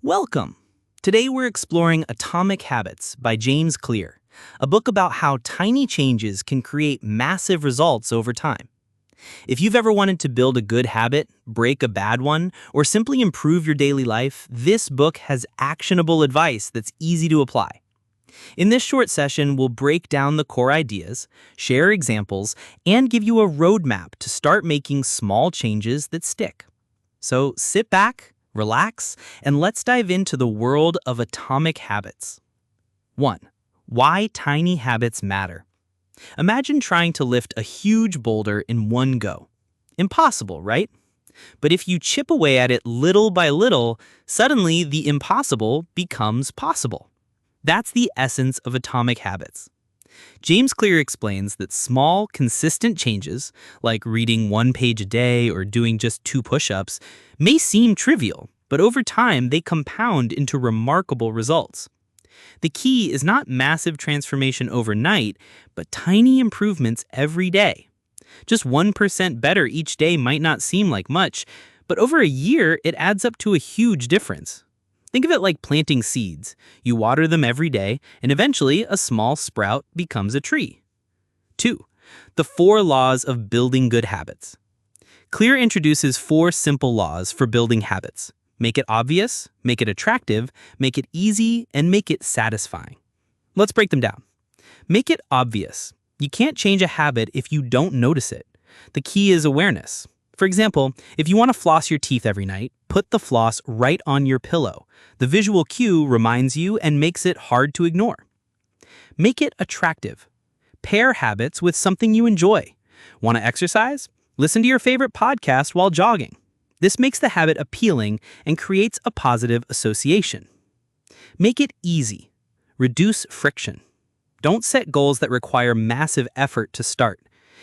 Welcome! Today we're exploring Atomic Habits by James Clear, a book about how tiny changes can create massive results over time. If you've ever wanted to build a good habit, break a bad one, or simply improve your daily life, this book has actionable advice that's easy to apply. In this short session, we'll break down the core ideas, share examples, and give you a roadmap to start making small changes that stick. So sit back, relax, and let's dive into the world of atomic habits. 1. Why tiny habits matter. Imagine trying to lift a huge boulder in one go. Impossible, right? But if you chip away at it little by little, suddenly the impossible becomes possible. That's the essence of atomic habits. James Clear explains that small, consistent changes, like reading one page a day or doing just 2 push-ups, may seem trivial, but over time they compound into remarkable results. The key is not massive transformation overnight, but tiny improvements every day. Just 1% better each day might not seem like much, but over a year it adds up to a huge difference. Think of it like planting seeds. You water them every day, and eventually a small sprout becomes a tree. 2. The 4 laws of building good habits. Clear introduces 4 simple laws for building habits. Make it obvious, make it attractive, make it easy, and make it satisfying. Let's break them down. Make it obvious. You can't change a habit if you don't notice it. The key is awareness. For example, if you want to floss your teeth every night, put the floss right on your pillow. The visual cue reminds you and makes it hard to ignore. Make it attractive. Pair habits with something you enjoy. Want to exercise? Listen to your favorite podcast while jogging. This makes the habit appealing and creates a positive association. Make it easy. Reduce friction. Don't set goals that require massive effort to start.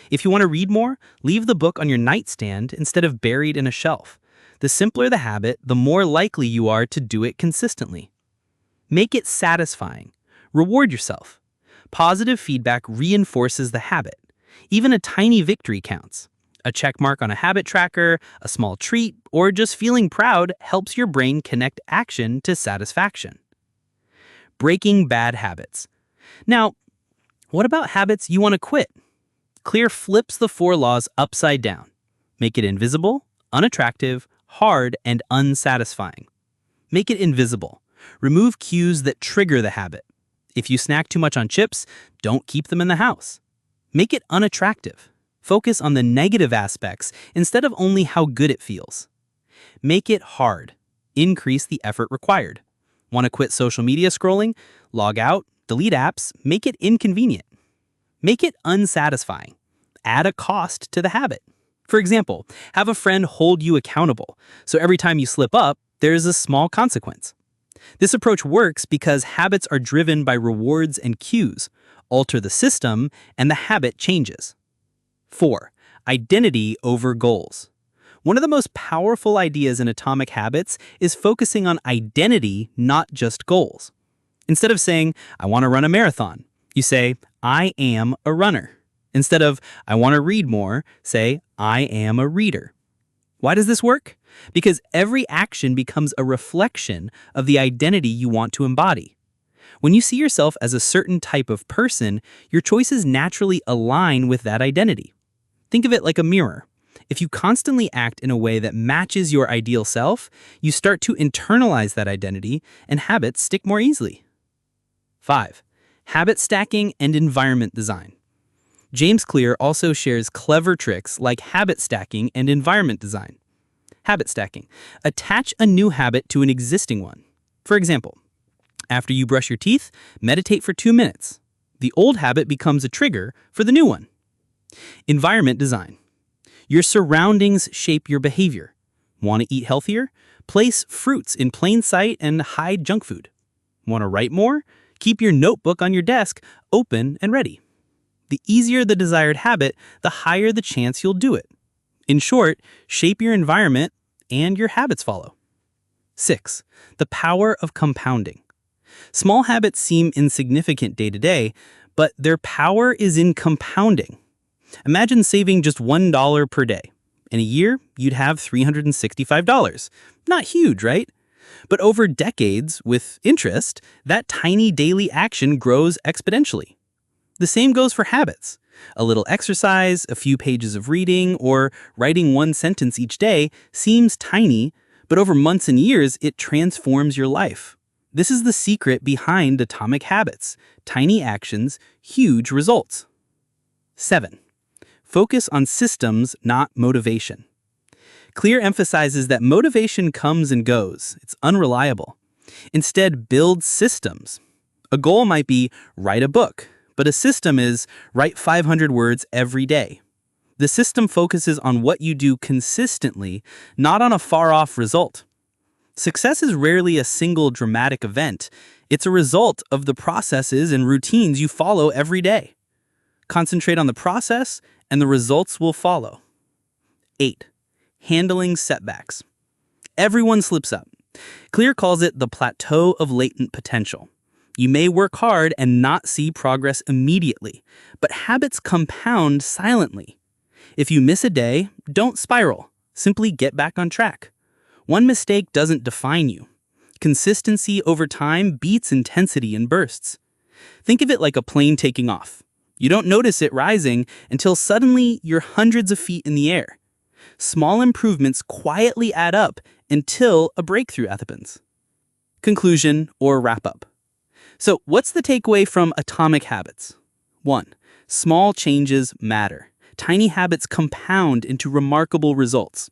If you want to read more, leave the book on your nightstand instead of buried in a shelf. The simpler the habit, the more likely you are to do it consistently. Make it satisfying. Reward yourself. Positive feedback reinforces the habit. Even a tiny victory counts. A check mark on a habit tracker, a small treat, or just feeling proud helps your brain connect action to satisfaction. Breaking bad habits. Now, what about habits you want to quit? Clear flips the 4 laws upside down. Make it invisible, unattractive, hard, and unsatisfying. Make it invisible. Remove cues that trigger the habit. If you snack too much on chips, don't keep them in the house. Make it unattractive. Focus on the negative aspects instead of only how good it feels. Make it hard. Increase the effort required. Want to quit social media scrolling? Log out, delete apps, make it inconvenient. Make it unsatisfying. Add a cost to the habit. For example, have a friend hold you accountable, so every time you slip up, there's a small consequence. This approach works because habits are driven by rewards and cues. Alter the system, and the habit changes. 4. Identity over goals. One of the most powerful ideas in Atomic Habits is focusing on identity, not just goals. Instead of saying, I want to run a marathon, you say, I am a runner. Instead of, I want to read more, say, I am a reader. Why does this work? Because every action becomes a reflection of the identity you want to embody. When you see yourself as a certain type of person, your choices naturally align with that identity. Think of it like a mirror. If you constantly act in a way that matches your ideal self, you start to internalize that identity, and habits stick more easily. 5. Habit stacking and environment design. James Clear also shares clever tricks like habit stacking and environment design. Habit stacking. Attach a new habit to an existing one. For example, after you brush your teeth, meditate for 2 minutes. The old habit becomes a trigger for the new one. Environment design. Your surroundings shape your behavior. Want to eat healthier? Place fruits in plain sight and hide junk food. Want to write more? Keep your notebook on your desk open and ready. The easier the desired habit, the higher the chance you'll do it. In short, shape your environment and your habits follow. 6. The power of compounding. Small habits seem insignificant day to day, but their power is in compounding. Imagine saving just $1 per day. In a year, you'd have $365. Not huge, right? But over decades, with interest, that tiny daily action grows exponentially. The same goes for habits. A little exercise, a few pages of reading, or writing one sentence each day seems tiny, but over months and years, it transforms your life. This is the secret behind atomic habits. Tiny actions, huge results. 7. Focus on systems, not motivation. Clear emphasizes that motivation comes and goes. It's unreliable. Instead, build systems. A goal might be write a book, but a system is write 500 words every day. The system focuses on what you do consistently, not on a far-off result. Success is rarely a single dramatic event. It's a result of the processes and routines you follow every day. Concentrate on the process, and the results will follow. 8. Handling setbacks. Everyone slips up. Clear calls it the plateau of latent potential. You may work hard and not see progress immediately, but habits compound silently. If you miss a day, don't spiral. Simply get back on track. One mistake doesn't define you. Consistency over time beats intensity in bursts. Think of it like a plane taking off. You don't notice it rising until suddenly you're hundreds of feet in the air. Small improvements quietly add up until a breakthrough happens. Conclusion or wrap-up. So what's the takeaway from Atomic Habits? 1. Small changes matter. Tiny habits compound into remarkable results.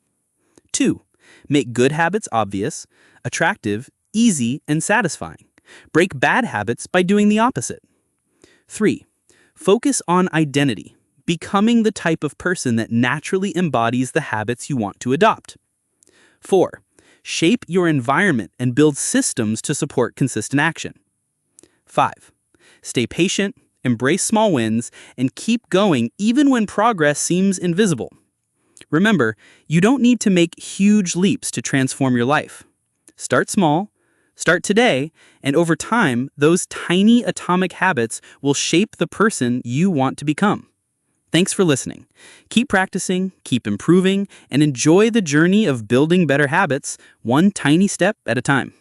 2. Make good habits obvious, attractive, easy, and satisfying. Break bad habits by doing the opposite. 3. Focus on identity, becoming the type of person that naturally embodies the habits you want to adopt. 4. Shape your environment and build systems to support consistent action. 5. Stay patient, embrace small wins, and keep going even when progress seems invisible. Remember, you don't need to make huge leaps to transform your life. Start small, start today, and over time, those tiny atomic habits will shape the person you want to become. Thanks for listening. Keep practicing, keep improving, and enjoy the journey of building better habits, one tiny step at a time.